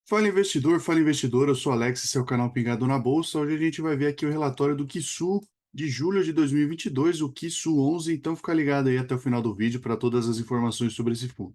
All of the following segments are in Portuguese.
Fala investidor, eu sou Alex, esse é o canal Pingado na Bolsa. Hoje a gente vai ver aqui o relatório do Quisu de julho de 2022, o Quisu 11, então fica ligado aí até o final do vídeo para todas as informações sobre esse fundo.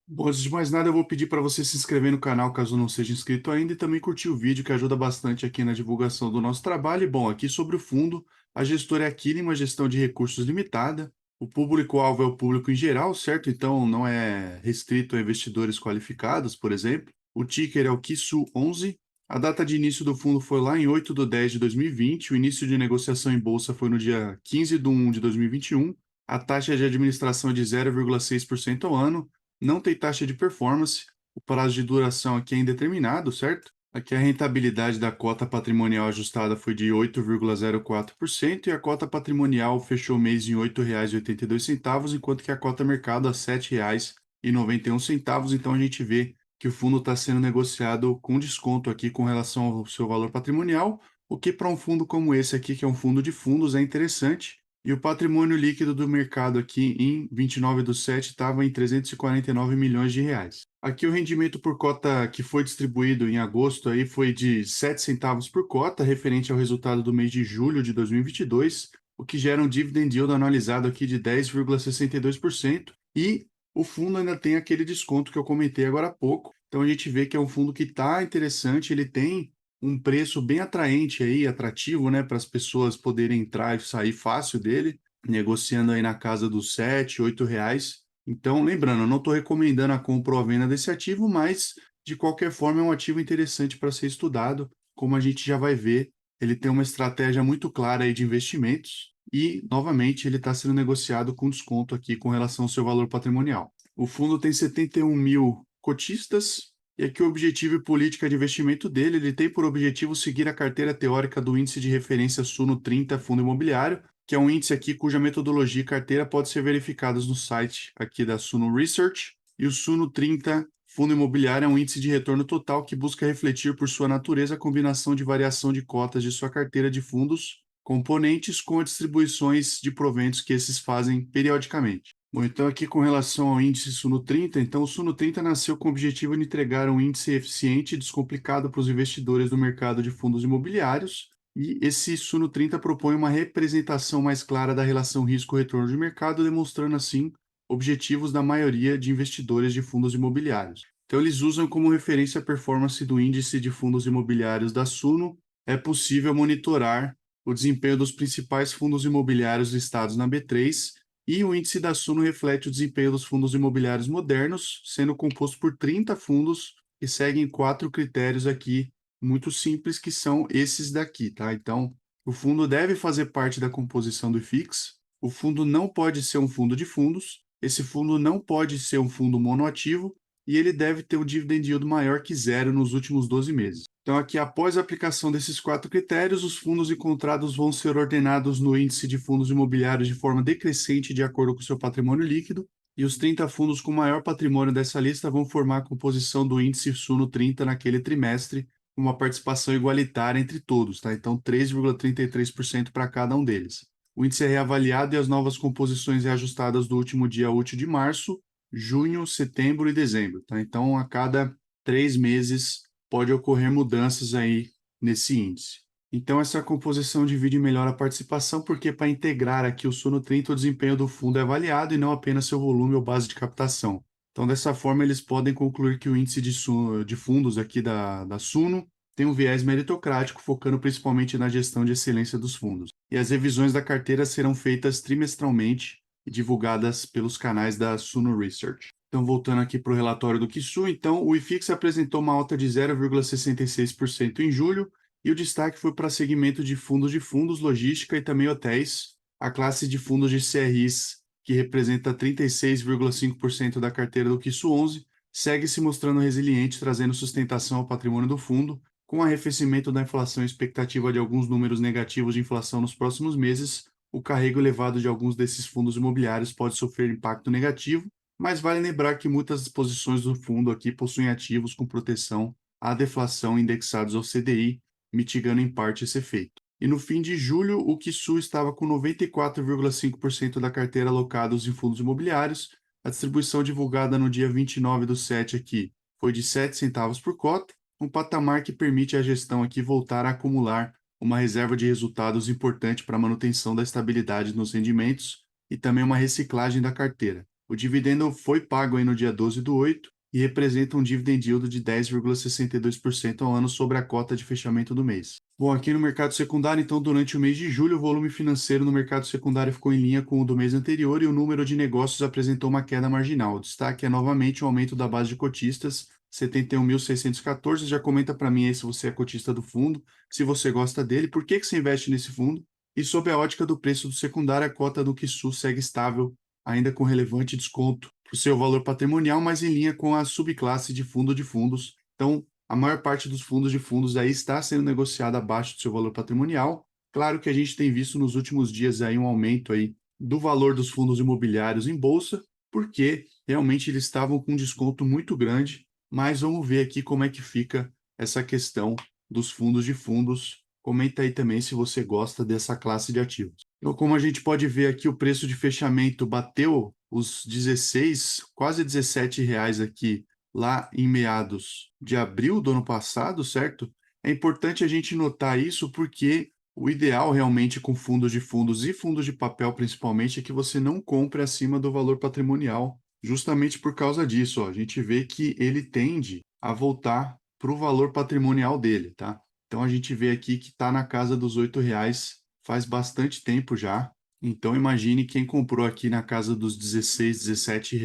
Bom, antes de mais nada, eu vou pedir para você se inscrever no canal caso não seja inscrito ainda e também curtir o vídeo que ajuda bastante aqui na divulgação do nosso trabalho. E bom, aqui sobre o fundo, a gestora é a Killing, uma gestão de recursos limitada. O público-alvo é o público em geral, certo? Então não é restrito a investidores qualificados, por exemplo. O ticker é o KISU11. A data de início do fundo foi lá em 8/10/2020. O início de negociação em bolsa foi no dia 15/1/2021. A taxa de administração é de 0,6% ao ano. Não tem taxa de performance, o prazo de duração aqui é indeterminado, certo? Aqui a rentabilidade da cota patrimonial ajustada foi de 8,04% e a cota patrimonial fechou o mês em R$ 8,82, enquanto que a cota mercado a R$ 7,91. Então a gente vê que o fundo está sendo negociado com desconto aqui com relação ao seu valor patrimonial, o que para um fundo como esse aqui, que é um fundo de fundos, é interessante. E o patrimônio líquido do mercado aqui em 29/7 estava em 349 milhões de reais. Aqui o rendimento por cota que foi distribuído em agosto aí foi de 7 centavos por cota, referente ao resultado do mês de julho de 2022, o que gera um dividend yield anualizado aqui de 10,62%. E o fundo ainda tem aquele desconto que eu comentei agora há pouco. Então a gente vê que é um fundo que está interessante, ele tem um preço bem atraente aí, atrativo, né, para as pessoas poderem entrar e sair fácil dele, negociando aí na casa dos R$ 7, R$ 8. Então, lembrando, eu não estou recomendando a compra ou a venda desse ativo, mas de qualquer forma é um ativo interessante para ser estudado. Como a gente já vai ver, ele tem uma estratégia muito clara aí de investimentos e, novamente, ele está sendo negociado com desconto aqui com relação ao seu valor patrimonial. O fundo tem 71 mil cotistas, e aqui o objetivo e política de investimento dele, ele tem por objetivo seguir a carteira teórica do índice de referência Suno 30 Fundo Imobiliário, que é um índice aqui cuja metodologia e carteira pode ser verificadas no site aqui da Suno Research. E o Suno 30 Fundo Imobiliário é um índice de retorno total que busca refletir por sua natureza a combinação de variação de cotas de sua carteira de fundos componentes com as distribuições de proventos que esses fazem periodicamente. Bom, então aqui com relação ao índice Suno 30, então o Suno 30 nasceu com o objetivo de entregar um índice eficiente e descomplicado para os investidores do mercado de fundos imobiliários, e esse Suno 30 propõe uma representação mais clara da relação risco-retorno de mercado, demonstrando assim objetivos da maioria de investidores de fundos imobiliários. Então eles usam como referência a performance do índice de fundos imobiliários da Suno. É possível monitorar o desempenho dos principais fundos imobiliários listados na B3, e o índice da Suno reflete o desempenho dos fundos imobiliários modernos, sendo composto por 30 fundos que seguem 4 critérios aqui muito simples, que são esses daqui, tá? Então, o fundo deve fazer parte da composição do IFIX, o fundo não pode ser um fundo de fundos, esse fundo não pode ser um fundo monoativo e ele deve ter um dividend yield maior que zero nos últimos 12 meses. Então, aqui, após a aplicação desses 4 critérios, os fundos encontrados vão ser ordenados no índice de fundos imobiliários de forma decrescente de acordo com o seu patrimônio líquido, e os 30 fundos com maior patrimônio dessa lista vão formar a composição do índice Suno 30 naquele trimestre, com uma participação igualitária entre todos, tá? Então, 3,33% para cada um deles. O índice é reavaliado e as novas composições reajustadas do último dia útil de março, junho, setembro e dezembro, tá? Então, a cada 3 meses pode ocorrer mudanças aí nesse índice. Então, essa composição divide melhor a participação, porque para integrar aqui o Suno 30, o desempenho do fundo é avaliado e não apenas seu volume ou base de captação. Então, dessa forma, eles podem concluir que o índice de fundos aqui da Suno tem um viés meritocrático, focando principalmente na gestão de excelência dos fundos. E as revisões da carteira serão feitas trimestralmente e divulgadas pelos canais da Suno Research. Então, voltando aqui para o relatório do Quisu, então, o IFIX apresentou uma alta de 0,66% em julho, e o destaque foi para segmento de fundos, logística e também hotéis. A classe de fundos de CRIs, que representa 36,5% da carteira do Quisu 11, segue se mostrando resiliente, trazendo sustentação ao patrimônio do fundo. Com o arrefecimento da inflação e expectativa de alguns números negativos de inflação nos próximos meses, o carrego elevado de alguns desses fundos imobiliários pode sofrer impacto negativo, mas vale lembrar que muitas posições do fundo aqui possuem ativos com proteção à deflação indexados ao CDI, mitigando em parte esse efeito. E no fim de julho, o Quisu estava com 94,5% da carteira alocados em fundos imobiliários, A distribuição divulgada no dia 29/7 aqui foi de 7 centavos por cota, um patamar que permite à gestão aqui voltar a acumular uma reserva de resultados importante para a manutenção da estabilidade nos rendimentos e também uma reciclagem da carteira. O dividendo foi pago aí no dia 12/8 e representa um dividend yield de 10,62% ao ano sobre a cota de fechamento do mês. Bom, aqui no mercado secundário, então, durante o mês de julho, o volume financeiro no mercado secundário ficou em linha com o do mês anterior e o número de negócios apresentou uma queda marginal. O destaque é novamente o aumento da base de cotistas, 71.614. Já comenta para mim aí se você é cotista do fundo, se você gosta dele, por que você investe nesse fundo. E sob a ótica do preço do secundário, a cota do QSU segue estável, ainda com relevante desconto para o seu valor patrimonial, mas em linha com a subclasse de fundo de fundos. Então, a maior parte dos fundos de fundos aí está sendo negociada abaixo do seu valor patrimonial. Claro que a gente tem visto nos últimos dias aí um aumento aí do valor dos fundos imobiliários em bolsa, porque realmente eles estavam com um desconto muito grande, mas vamos ver aqui como é que fica essa questão dos fundos de fundos. Comenta aí também se você gosta dessa classe de ativos. Então, como a gente pode ver aqui, o preço de fechamento bateu os 16, quase R$ 17 aqui, lá em meados de abril do ano passado, certo? É importante a gente notar isso porque o ideal realmente com fundos de fundos e fundos de papel principalmente é que você não compre acima do valor patrimonial, justamente por causa disso, ó. A gente vê que ele tende a voltar para o valor patrimonial dele, tá? Então a gente vê aqui que está na casa dos R$ 8 faz bastante tempo já. Então imagine quem comprou aqui na casa dos 16, R$ 17,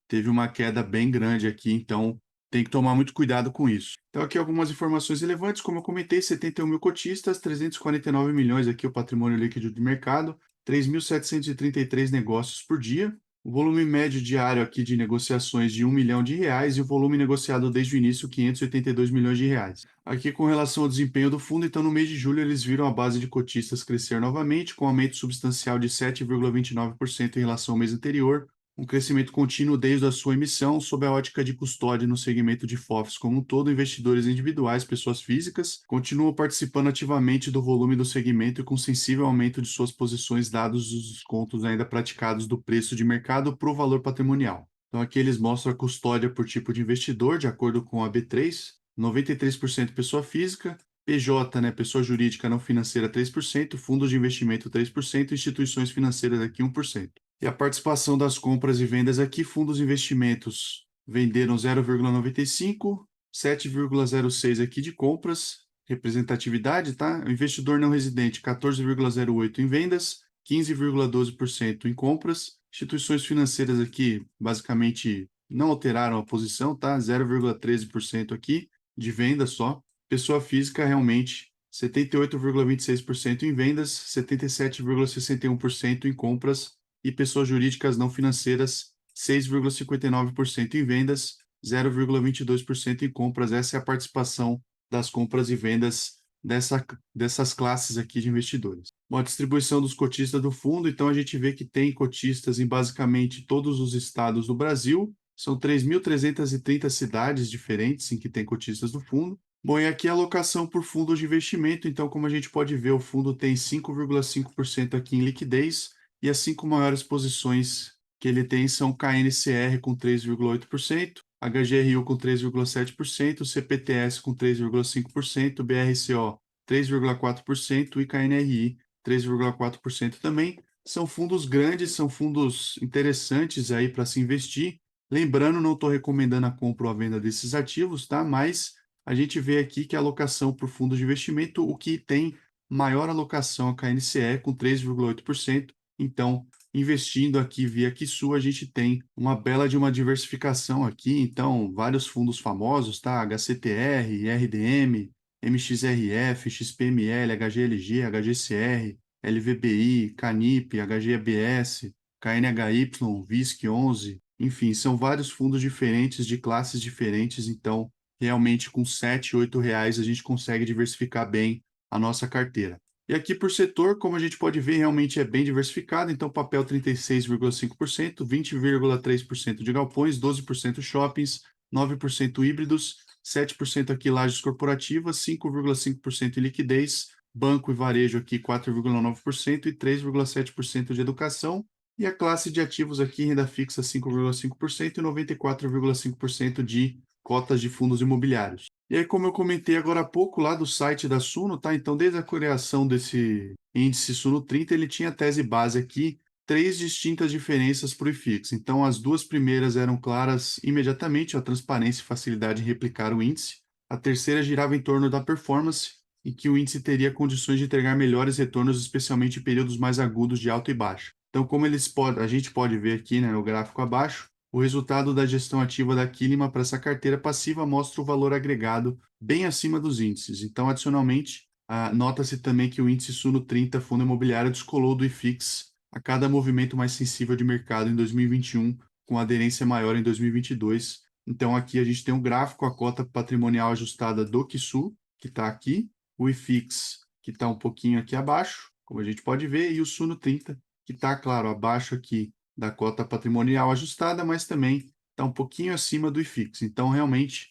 teve uma queda bem grande aqui, então tem que tomar muito cuidado com isso. Então aqui algumas informações relevantes, como eu comentei, 71 mil cotistas, 349 milhões aqui o patrimônio líquido do mercado, 3.733 negócios por dia, o volume médio diário aqui de negociações de R$ 1 milhão e o volume negociado desde o início, 582 milhões de reais. Aqui com relação ao desempenho do fundo, então no mês de julho eles viram a base de cotistas crescer novamente, com aumento substancial de 7,29% em relação ao mês anterior, um crescimento contínuo desde a sua emissão, sob a ótica de custódia no segmento de FOFs como um todo, investidores individuais, pessoas físicas, continuam participando ativamente do volume do segmento e com sensível aumento de suas posições, dados os descontos ainda praticados do preço de mercado para o valor patrimonial. Então aqui eles mostram a custódia por tipo de investidor, de acordo com a B3, 93% pessoa física, PJ, né, pessoa jurídica não financeira 3%, fundos de investimento 3%, instituições financeiras aqui 1%. E a participação das compras e vendas aqui, fundos de investimentos venderam 0,95, 7,06 aqui de compras, representatividade, tá? O investidor não residente, 14,08 em vendas, 15,12% em compras. Instituições financeiras aqui, basicamente, não alteraram a posição, tá? 0,13% aqui de venda só. Pessoa física, realmente, 78,26% em vendas, 77,61% em compras e pessoas jurídicas não financeiras, 6,59% em vendas, 0,22% em compras. Essa é a participação das compras e vendas dessas classes aqui de investidores. Bom, a distribuição dos cotistas do fundo, então a gente vê que tem cotistas em basicamente todos os estados do Brasil, são 3.330 cidades diferentes em que tem cotistas do fundo. Bom, e aqui a alocação por fundos de investimento, então como a gente pode ver, o fundo tem 5,5% aqui em liquidez, e as 5 maiores posições que ele tem são KNCR com 3,8%, HGRU com 3,7%, CPTS com 3,5%, BRCO 3,4% e KNRI 3,4% também. São fundos grandes, são fundos interessantes aí para se investir. Lembrando, não estou recomendando a compra ou a venda desses ativos, tá? Mas a gente vê aqui que a alocação por fundos de investimento, o que tem maior alocação a KNCE com 3,8%. Então, investindo aqui via Kisu, a gente tem uma bela de uma diversificação aqui. Então, vários fundos famosos, tá? HCTR, RDM, MXRF, XPML, HGLG, HGCR, LVBI, Canip, HGABS, KNHY, VISC11, enfim, são vários fundos diferentes, de classes diferentes. Então, realmente, com R$ 7, R$ 8 a gente consegue diversificar bem a nossa carteira. E aqui por setor, como a gente pode ver, realmente é bem diversificado. Então, papel 36,5%, 20,3% de galpões, 12% shoppings, 9% híbridos, 7% aqui lajes corporativas, 5,5% em liquidez, banco e varejo aqui 4,9% e 3,7% de educação. E a classe de ativos aqui, renda fixa 5,5% e 94,5% de cotas de fundos imobiliários. E aí, como eu comentei agora há pouco lá do site da Suno, tá? Então, desde a criação desse índice Suno 30, ele tinha a tese base aqui, três distintas diferenças para o IFIX. Então, as duas primeiras eram claras imediatamente, a transparência e facilidade em replicar o índice. A terceira girava em torno da performance, em que o índice teria condições de entregar melhores retornos, especialmente em períodos mais agudos de alta e baixa. Então, como a gente pode ver aqui, né, no gráfico abaixo, o resultado da gestão ativa da Quilima para essa carteira passiva mostra o valor agregado bem acima dos índices. Então, adicionalmente, nota-se também que o índice Suno 30 Fundo Imobiliário descolou do IFIX a cada movimento mais sensível de mercado em 2021, com aderência maior em 2022. Então, aqui a gente tem um gráfico, a cota patrimonial ajustada do QSU, que está aqui, o IFIX, que está um pouquinho aqui abaixo, como a gente pode ver, e o Suno 30, que está, claro, abaixo aqui da cota patrimonial ajustada, mas também está um pouquinho acima do IFIX. Então, realmente,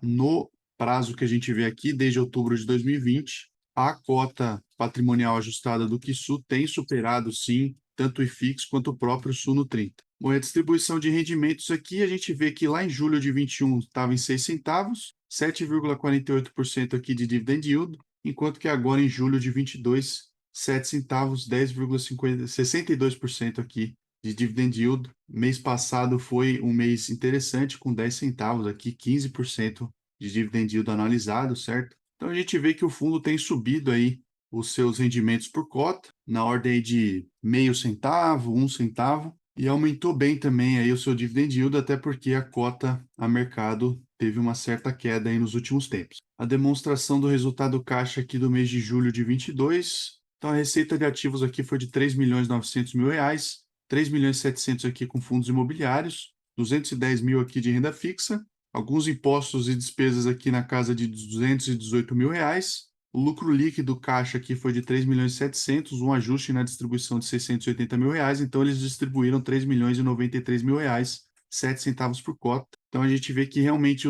no prazo que a gente vê aqui, desde outubro de 2020, a cota patrimonial ajustada do QSU tem superado, sim, tanto o IFIX quanto o próprio Suno 30. Bom, e a distribuição de rendimentos aqui, a gente vê que lá em julho de 21 estava em 6 centavos, 7,48% aqui de dividend yield, enquanto que agora em julho de 22, 7 centavos, 10,62% aqui de dividend yield. Mês passado foi um mês interessante, com 10 centavos aqui, 15% de dividend yield analisado, certo? Então a gente vê que o fundo tem subido aí os seus rendimentos por cota, na ordem de meio centavo, um centavo, e aumentou bem também aí o seu dividend yield, até porque a cota a mercado teve uma certa queda aí nos últimos tempos. A demonstração do resultado caixa aqui do mês de julho de 22, então a receita de ativos aqui foi de 3.900.000 reais, 3.700.000 aqui com fundos imobiliários, 210 mil aqui de renda fixa, alguns impostos e despesas aqui na casa de 218 mil reais. O lucro líquido caixa aqui foi de 3.700.000, um ajuste na distribuição de 680 mil reais, então eles distribuíram 3.093.000 reais, 7 centavos por cota. Então a gente vê que realmente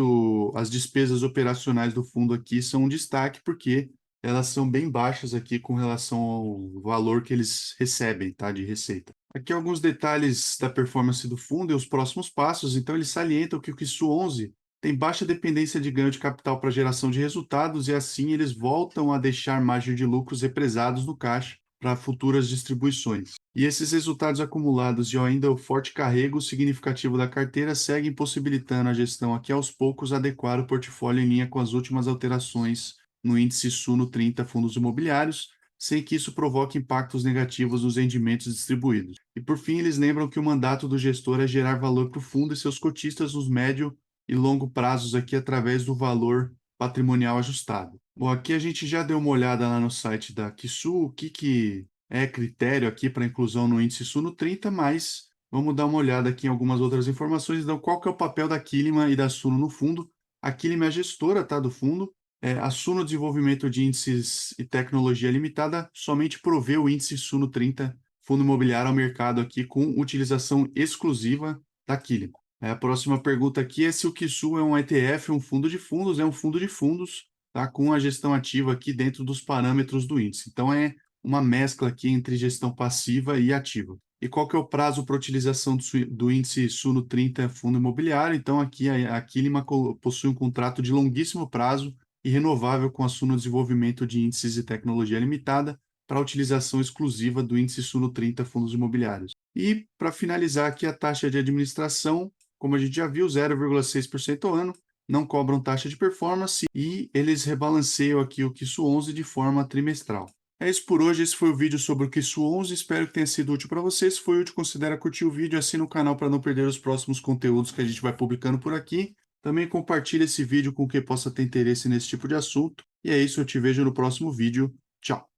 as despesas operacionais do fundo aqui são um destaque, porque elas são bem baixas aqui com relação ao valor que eles recebem, tá, de receita. Aqui alguns detalhes da performance do fundo e os próximos passos. Então eles salientam que o QSU 11 tem baixa dependência de ganho de capital para geração de resultados e assim eles voltam a deixar margem de lucros represados no caixa para futuras distribuições. E esses resultados acumulados e ainda o forte carrego significativo da carteira seguem possibilitando a gestão aqui aos poucos adequar o portfólio em linha com as últimas alterações no índice Suno 30 fundos imobiliários, sem que isso provoque impactos negativos nos rendimentos distribuídos. E por fim, eles lembram que o mandato do gestor é gerar valor para o fundo e seus cotistas nos médio e longo prazos aqui através do valor patrimonial ajustado. Bom, aqui a gente já deu uma olhada lá no site da QSU, o que é critério aqui para inclusão no índice Suno 30, mas vamos dar uma olhada aqui em algumas outras informações. Então, qual que é o papel da Quilima e da Suno no fundo? A Quilima é a gestora, tá, do fundo. A Suno Desenvolvimento de Índices e Tecnologia Limitada somente provê o índice Suno 30 fundo imobiliário ao mercado aqui com utilização exclusiva da Quilima. A próxima pergunta aqui é se o QSU é um ETF, um fundo de fundos, é um fundo de fundos, tá, com a gestão ativa aqui dentro dos parâmetros do índice. Então, é uma mescla aqui entre gestão passiva e ativa. E qual que é o prazo para utilização do índice Suno 30 fundo imobiliário? Então, aqui a Quilima possui um contrato de longuíssimo prazo e renovável com a Suno Desenvolvimento de Índices e Tecnologia Limitada para a utilização exclusiva do índice Suno 30 fundos imobiliários. E, para finalizar aqui, a taxa de administração, como a gente já viu, 0,6% ao ano, não cobram taxa de performance e eles rebalanceiam aqui o QSU 11 de forma trimestral. É isso por hoje, esse foi o vídeo sobre o QSU 11, espero que tenha sido útil para você. Se foi útil, considere curtir o vídeo e assina o canal para não perder os próximos conteúdos que a gente vai publicando por aqui. Também compartilhe esse vídeo com quem possa ter interesse nesse tipo de assunto. E é isso, eu te vejo no próximo vídeo. Tchau!